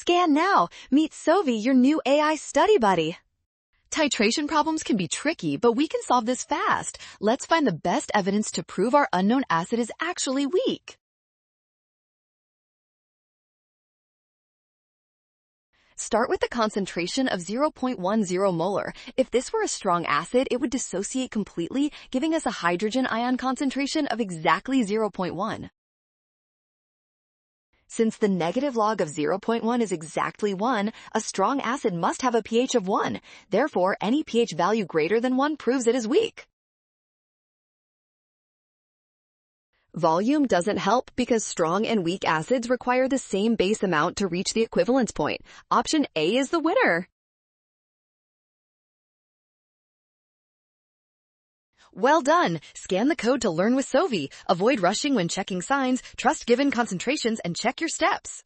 Scan now. Meet Sovi, your new AI study buddy. Titration problems can be tricky, but we can solve this fast. Let's find the best evidence to prove our unknown acid is actually weak. Start with the concentration of 0.10 molar. If this were a strong acid, it would dissociate completely, giving us a hydrogen ion concentration of exactly 0.1. Since the negative log of 0.1 is exactly 1, a strong acid must have a pH of 1. Therefore, any pH value greater than 1 proves it is weak. Volume doesn't help because strong and weak acids require the same base amount to reach the equivalence point. Option A is the winner. Well done! Scan the code to learn with Sovi. Avoid rushing when checking signs, trust given concentrations, and check your steps.